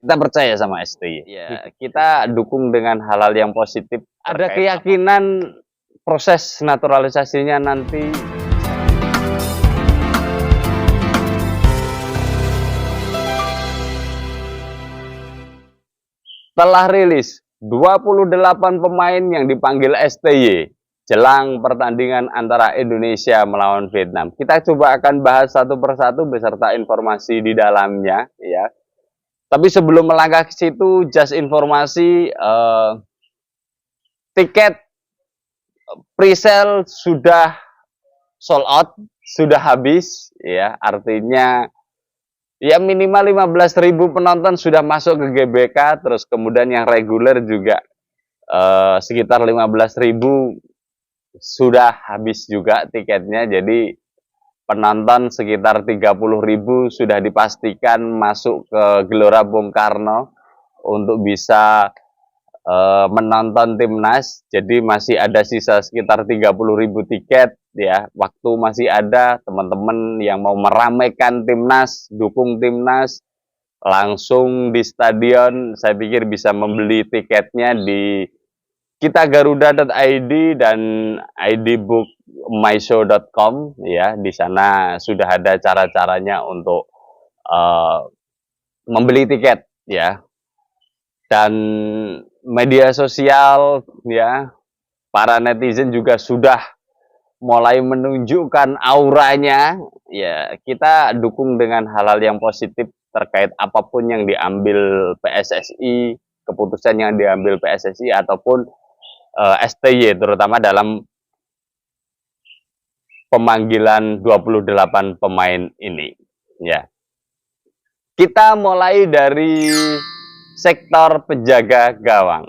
Kita percaya sama STY. Ya, Kita dukung dengan hal-hal yang positif. Ada keyakinan proses naturalisasinya nanti telah rilis 28 pemain yang dipanggil STY jelang pertandingan antara Indonesia melawan Vietnam. Kita coba akan bahas satu persatu beserta informasi di dalamnya, ya. Tapi sebelum melangkah ke situ, just informasi, tiket pre-sale sudah sold out, sudah habis, ya. Artinya ya minimal 15.000 penonton sudah masuk ke GBK, terus kemudian yang reguler juga sekitar 15.000 sudah habis juga tiketnya. Jadi penonton sekitar 30.000 sudah dipastikan masuk ke Gelora Bung Karno untuk bisa menonton timnas. Jadi masih ada sisa sekitar 30.000 tiket, ya. Waktu masih ada, teman-teman yang mau meramaikan timnas, dukung timnas, langsung di stadion. Saya pikir bisa membeli tiketnya di kitagaruda.id dan idbookmyshow.com, ya. Di sana sudah ada cara-caranya untuk membeli tiket, ya. Dan media sosial, ya, para netizen juga sudah mulai menunjukkan auranya, ya. Kita dukung dengan hal-hal yang positif terkait apapun yang diambil PSSI, keputusan yang diambil PSSI ataupun STY, terutama dalam pemanggilan 28 pemain ini, ya. Kita mulai dari sektor penjaga gawang.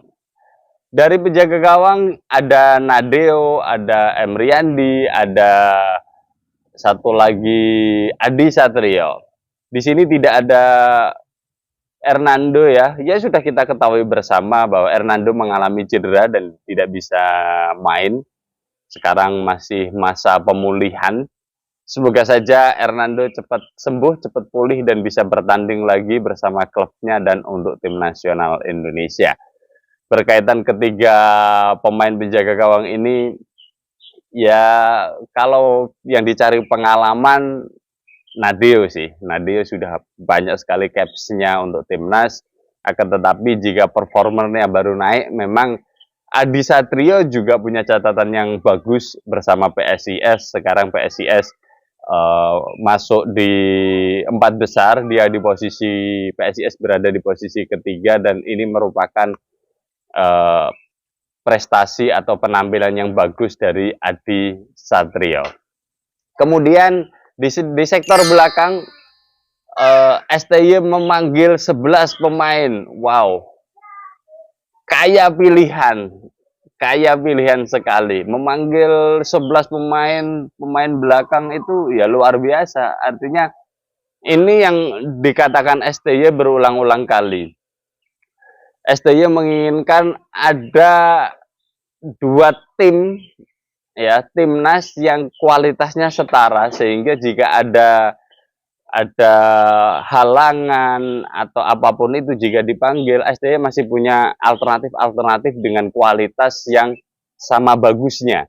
Dari penjaga gawang ada Nadeo, ada Emriandi, ada satu lagi Adi Satrio. Di sini tidak ada Hernando, ya. Ya sudah kita ketahui bersama bahwa Hernando mengalami cedera dan tidak bisa main. Sekarang masih masa pemulihan. Semoga saja Hernando cepat sembuh, cepat pulih dan bisa bertanding lagi bersama klubnya dan untuk tim nasional Indonesia. Berkaitan ketiga pemain penjaga gawang ini, ya kalau yang dicari pengalaman, Nadeo sih. Nadeo sudah banyak sekali capsnya untuk timnas. Akan tetapi jika performernya baru naik, memang Adi Satrio juga punya catatan yang bagus bersama PSIS. Sekarang PSIS masuk di 4 besar. Dia di posisi, PSIS berada di posisi ketiga, dan ini merupakan prestasi atau penampilan yang bagus dari Adi Satrio. Kemudian di sektor belakang, STY memanggil 11 pemain. Wow, kaya pilihan sekali. Memanggil 11 pemain belakang itu ya luar biasa. Artinya ini yang dikatakan STY berulang-ulang kali. STY menginginkan ada 2 tim, ya, timnas yang kualitasnya setara, sehingga jika ada halangan atau apapun itu, jika dipanggil, STY masih punya alternatif dengan kualitas yang sama bagusnya.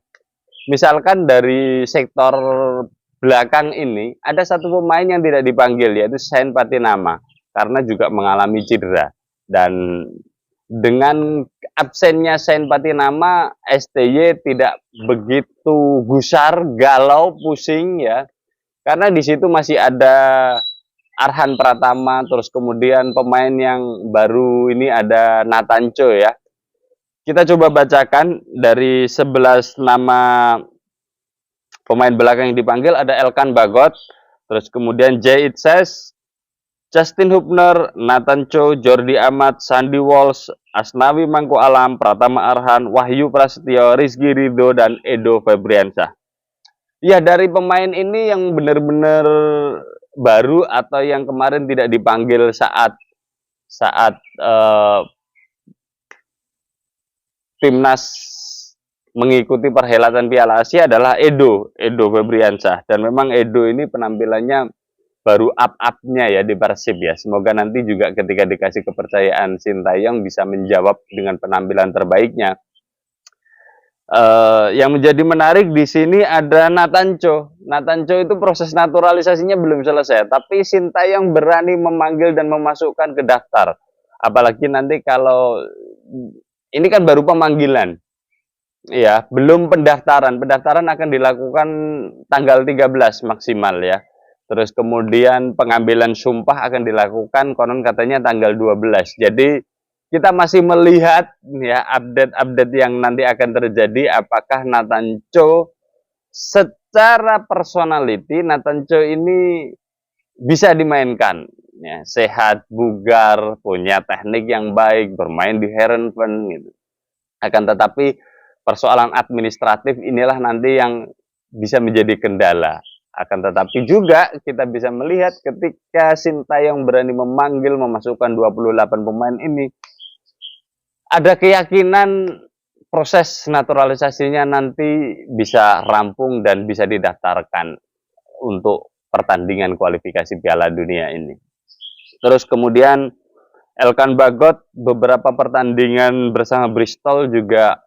Misalkan dari sektor belakang ini ada satu pemain yang tidak dipanggil, yaitu Sain Patinama, karena juga mengalami cedera. Dan dengan absennya Sain Patinama, STY tidak begitu gusar, galau, pusing, ya. Karena di situ masih ada Arhan Pratama, terus kemudian pemain yang baru ini ada Natanco, ya. Kita coba bacakan dari 11 nama pemain belakang yang dipanggil. Ada Elkan Bagot, terus kemudian Jay Itses, Justin Hubner, Nathan Cho, Jordi Amat, Sandy Walsh, Asnawi Mangku Alam, Pratama Arhan, Wahyu Prasetyo, Rizky Ridho, dan Edo Febriansyah. Ya, dari pemain ini yang benar-benar baru atau yang kemarin tidak dipanggil saat timnas mengikuti perhelatan Piala Asia adalah Edo Febriansyah. Dan memang Edo ini penampilannya baru up-upnya ya di Persib ya. Semoga nanti juga ketika dikasih kepercayaan Sintayong bisa menjawab dengan penampilan terbaiknya. Yang menjadi menarik di sini ada Nathan Cho. Nathan Cho itu proses naturalisasinya belum selesai, tapi Sintayong berani memanggil dan memasukkan ke daftar. Apalagi nanti kalau ini kan baru pemanggilan. Ya, belum pendaftaran. Pendaftaran akan dilakukan tanggal 13 maksimal ya. Terus kemudian pengambilan sumpah akan dilakukan konon katanya tanggal 12. Jadi kita masih melihat ya update-update yang nanti akan terjadi, apakah Nathan Cho secara personality Nathan Cho ini bisa dimainkan ya, sehat, bugar, punya teknik yang baik, bermain di Heerenveen gitu. Akan tetapi persoalan administratif inilah nanti yang bisa menjadi kendala. Akan tetapi juga kita bisa melihat ketika Sintayong berani memanggil memasukkan 28 pemain ini, ada keyakinan proses naturalisasinya nanti bisa rampung dan bisa didaftarkan untuk pertandingan kualifikasi Piala Dunia ini. Terus kemudian Elkan Bagot beberapa pertandingan bersama Bristol juga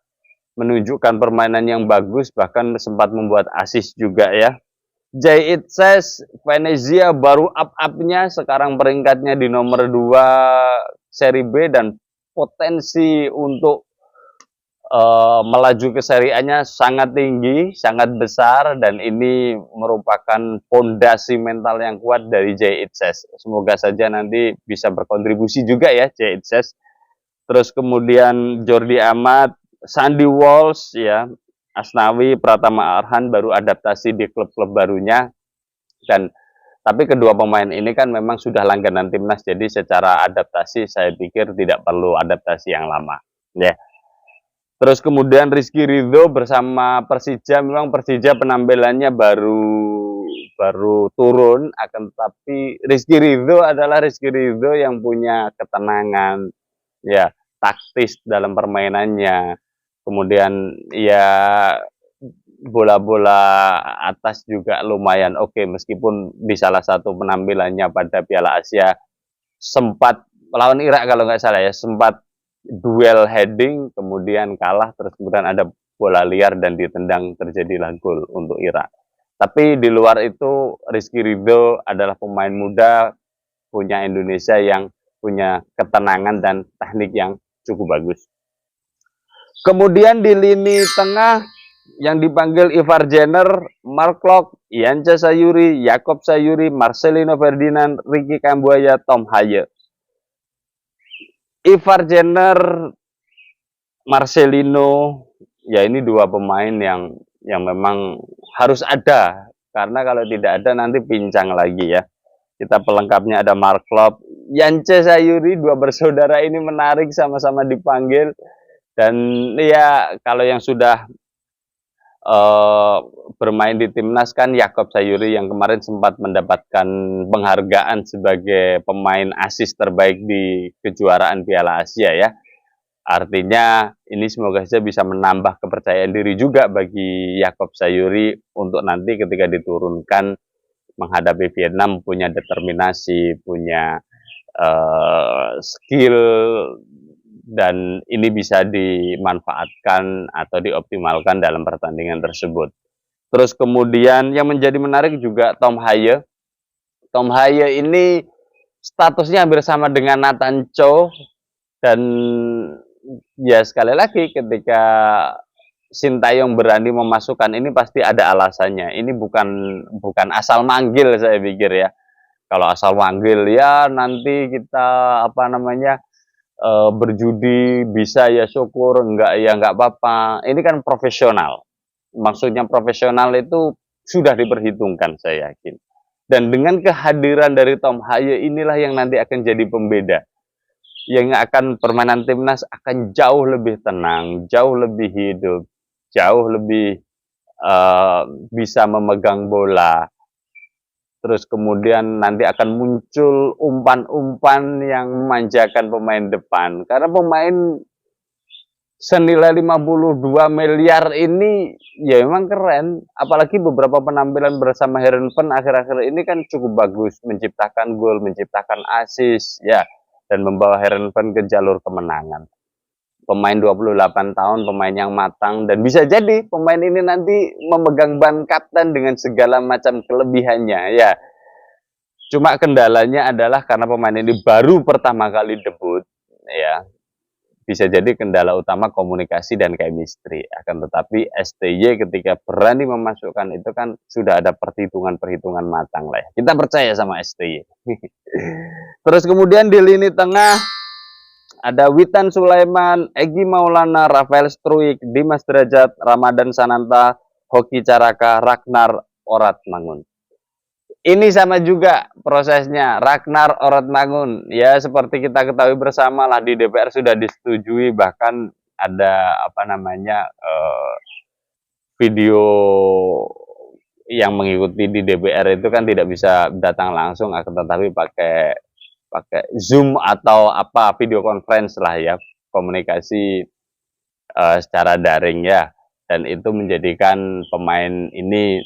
menunjukkan permainan yang bagus, bahkan sempat membuat assist juga ya. Jay Itzes, Venezia baru up-upnya, sekarang peringkatnya di nomor 2 Seri B dan potensi untuk melaju ke Serie A-nya sangat tinggi, sangat besar, dan ini merupakan fondasi mental yang kuat dari Jay Itzes. Semoga saja nanti bisa berkontribusi juga ya Jay Itzes. Terus kemudian Jordi Amat, Sandy Walsh ya, Asnawi, Pratama Arhan baru adaptasi di klub-klub barunya, dan tapi kedua pemain ini kan memang sudah langganan timnas, jadi secara adaptasi saya pikir tidak perlu adaptasi yang lama ya. Terus kemudian Rizky Ridho bersama Persija, memang Persija penampilannya baru turun, akan tetapi Rizky Ridho adalah Rizky Ridho yang punya ketenangan ya, taktis dalam permainannya. Kemudian ya bola-bola atas juga lumayan oke, meskipun di salah satu penampilannya pada Piala Asia sempat melawan Irak kalau nggak salah ya, sempat duel heading kemudian kalah, terus kemudian ada bola liar dan ditendang, terjadilah gol untuk Irak. Tapi di luar itu Rizky Ridho adalah pemain muda punya Indonesia yang punya ketenangan dan teknik yang cukup bagus. Kemudian di lini tengah yang dipanggil Ivar Jenner, Mark Locke, Yance Sayuri, Yakob Sayuri, Marcelino Ferdinand, Ricky Kambuaya, Tom Haye. Ivar Jenner, Marcelino, ya ini dua pemain yang memang harus ada, karena kalau tidak ada nanti pincang lagi ya. Kita pelengkapnya ada Mark Locke, Yance Sayuri, dua bersaudara ini menarik, sama-sama dipanggil. Dan ya kalau yang sudah bermain di timnas kan Yakob Sayuri yang kemarin sempat mendapatkan penghargaan sebagai pemain assist terbaik di kejuaraan Piala Asia ya. Artinya ini semoga saja bisa menambah kepercayaan diri juga bagi Yakob Sayuri untuk nanti ketika diturunkan menghadapi Vietnam, punya determinasi, punya skill, dan ini bisa dimanfaatkan atau dioptimalkan dalam pertandingan tersebut. Terus kemudian yang menjadi menarik juga Tom Haye. Tom Haye ini statusnya hampir sama dengan Nathan Cho, dan ya sekali lagi ketika Sintayong berani memasukkan ini pasti ada alasannya. Ini bukan asal manggil, saya pikir ya. Kalau asal manggil ya nanti kita berjudi bisa ya syukur, enggak ya enggak apa-apa. Ini kan profesional. Maksudnya profesional itu sudah diperhitungkan, saya yakin. Dan dengan kehadiran dari Tom Haye inilah yang nanti akan jadi pembeda. Yang akan permainan timnas akan jauh lebih tenang, jauh lebih hidup, jauh lebih bisa memegang bola. Terus kemudian nanti akan muncul umpan-umpan yang memanjakan pemain depan. Karena pemain senilai 52 miliar ini ya memang keren. Apalagi beberapa penampilan bersama Heerenveen akhir-akhir ini kan cukup bagus, menciptakan gol, menciptakan assist ya, dan membawa Heerenveen ke jalur kemenangan. Pemain 28 tahun, pemain yang matang, dan bisa jadi pemain ini nanti memegang ban kapten dengan segala macam kelebihannya ya. Cuma kendalanya adalah karena pemain ini baru pertama kali debut ya, bisa jadi kendala utama komunikasi dan chemistry. Akan tetapi STY ketika berani memasukkan itu kan sudah ada perhitungan-perhitungan matang lah ya. Kita percaya sama STY. Terus kemudian di lini tengah ada Witan Sulaiman, Egy Maulana, Rafael Struik, Dimas Derajat, Ramadan Sananta, Hoki Caraka, Ragnar Oratmangun. Ini sama juga prosesnya, Ragnar Oratmangun. Ya seperti kita ketahui bersama lah, di DPR sudah disetujui, bahkan ada apa namanya video yang mengikuti di DPR itu kan tidak bisa datang langsung, akan tetapi pakai Zoom atau apa video conference lah ya, komunikasi secara daring ya, dan itu menjadikan pemain ini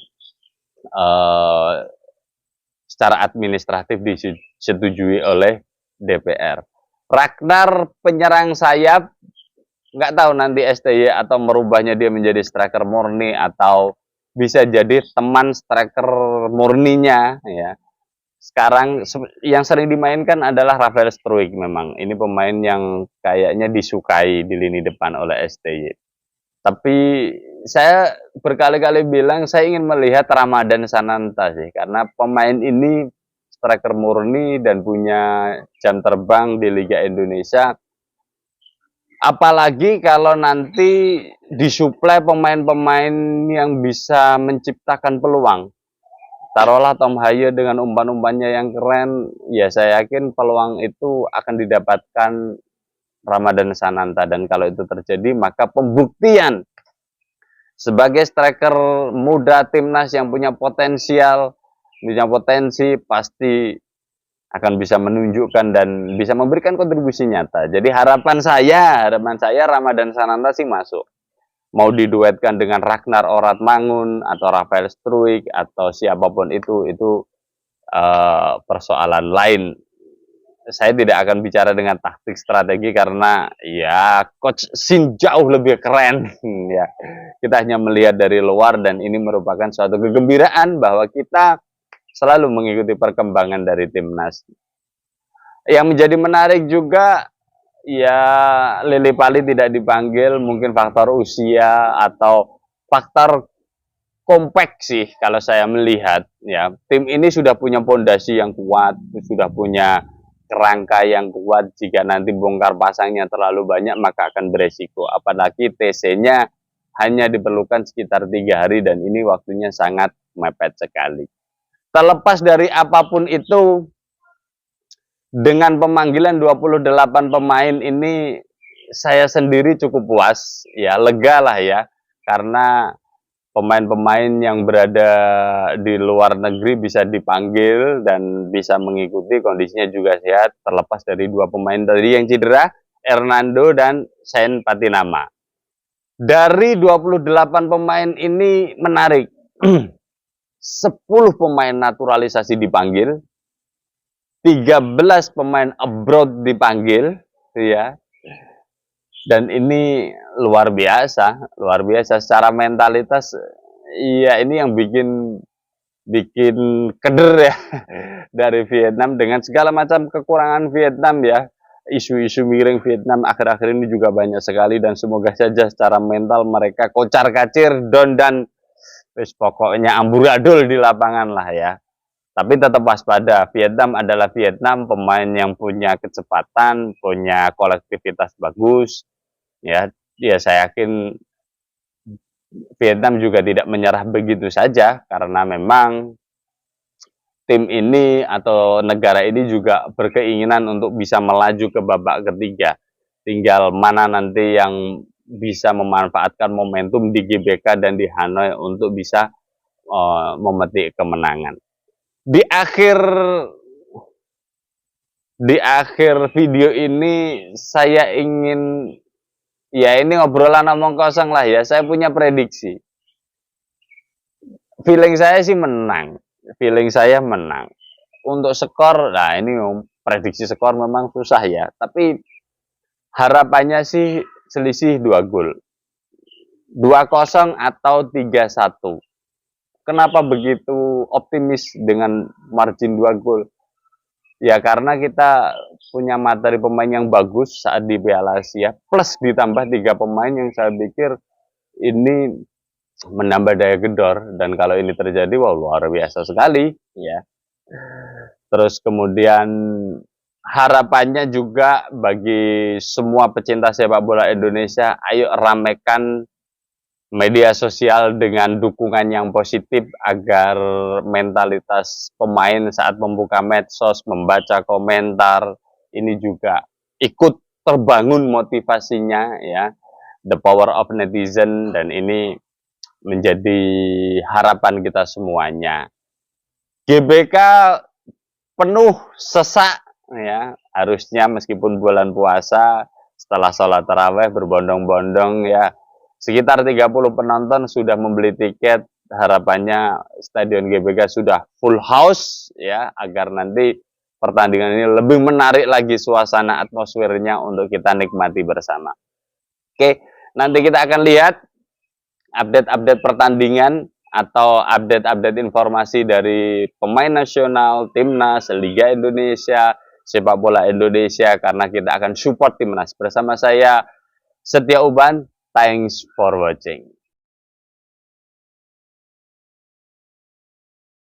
secara administratif disetujui oleh DPR. Ragnar penyerang sayap, nggak tahu nanti STY atau merubahnya dia menjadi striker murni atau bisa jadi teman striker murninya ya. Sekarang yang sering dimainkan adalah Rafael Struik memang. Ini pemain yang kayaknya disukai di lini depan oleh STY. Tapi saya berkali-kali bilang saya ingin melihat Ramadan Sananta sih, karena pemain ini striker murni dan punya jam terbang di Liga Indonesia. Apalagi kalau nanti disuplai pemain-pemain yang bisa menciptakan peluang. Taruhlah Tom Haye dengan umpan-umpannya yang keren, ya saya yakin peluang itu akan didapatkan Ramadan Sananta, dan kalau itu terjadi maka pembuktian sebagai striker muda timnas yang punya potensi pasti akan bisa menunjukkan dan bisa memberikan kontribusi nyata. Jadi harapan saya Ramadan Sananta sih masuk. Mau diduetkan dengan Ragnar Oratmangun atau Rafael Struik atau siapapun itu persoalan lain. Saya tidak akan bicara dengan taktik strategi karena ya Coach Shin jauh lebih keren ya. Kita hanya melihat dari luar dan ini merupakan suatu kegembiraan bahwa kita selalu mengikuti perkembangan dari timnas. Yang menjadi menarik juga ya Lily Pali tidak dipanggil, mungkin faktor usia atau faktor kompak sih kalau saya melihat ya. Tim ini sudah punya fondasi yang kuat, sudah punya kerangka yang kuat. Jika nanti bongkar pasangnya terlalu banyak maka akan beresiko, apalagi TC-nya hanya diperlukan sekitar 3 hari dan ini waktunya sangat mepet sekali. Terlepas dari apapun itu, dengan pemanggilan 28 pemain ini saya sendiri cukup puas ya, lega lah ya, karena pemain-pemain yang berada di luar negeri bisa dipanggil dan bisa mengikuti, kondisinya juga sehat, terlepas dari 2 pemain tadi yang cedera, Hernando dan Sain Patinama. Dari 28 pemain ini menarik, 10 pemain naturalisasi dipanggil, 13 pemain abroad dipanggil ya. Dan ini luar biasa secara mentalitas. Iya, ini yang bikin keder ya dari Vietnam, dengan segala macam kekurangan Vietnam ya. Isu-isu miring Vietnam akhir-akhir ini juga banyak sekali, dan semoga saja secara mental mereka kocar-kacir, down, dan pokoknya amburadul di lapangan lah ya. Tapi tetap waspada, Vietnam adalah Vietnam, pemain yang punya kecepatan, punya kolektivitas bagus. Ya saya yakin Vietnam juga tidak menyerah begitu saja, karena memang tim ini atau negara ini juga berkeinginan untuk bisa melaju ke babak ketiga. Tinggal mana nanti yang bisa memanfaatkan momentum di GBK dan di Hanoi untuk bisa memetik kemenangan. Di akhir video ini saya ingin Ya ini ngobrolan omong kosong lah ya. Saya punya prediksi. Feeling saya sih menang. Feeling saya menang. Untuk skor, nah ini prediksi skor memang susah ya. Tapi harapannya sih selisih 2 gol. 2-0 atau 3-1. Kenapa begitu optimis dengan margin 2 gol? Ya karena kita punya materi pemain yang bagus saat di Piala Asia, plus ditambah 3 pemain yang saya pikir ini menambah daya gedor, dan kalau ini terjadi wah luar biasa sekali ya. Terus kemudian harapannya juga bagi semua pecinta sepak bola Indonesia, ayo ramekan media sosial dengan dukungan yang positif agar mentalitas pemain saat membuka medsos, membaca komentar ini juga ikut terbangun motivasinya ya. The power of netizen, dan ini menjadi harapan kita semuanya. GBK penuh sesak ya, harusnya meskipun bulan puasa setelah sholat taraweh berbondong-bondong ya, sekitar 30 penonton sudah membeli tiket. Harapannya Stadion GBK sudah full house ya, agar nanti pertandingan ini lebih menarik lagi suasana atmosfernya untuk kita nikmati bersama. Oke, nanti kita akan lihat update-update pertandingan atau update-update informasi dari pemain nasional, timnas, Liga Indonesia, sepak bola Indonesia, karena kita akan support timnas. Bersama saya Setia Uban. Thanks for watching.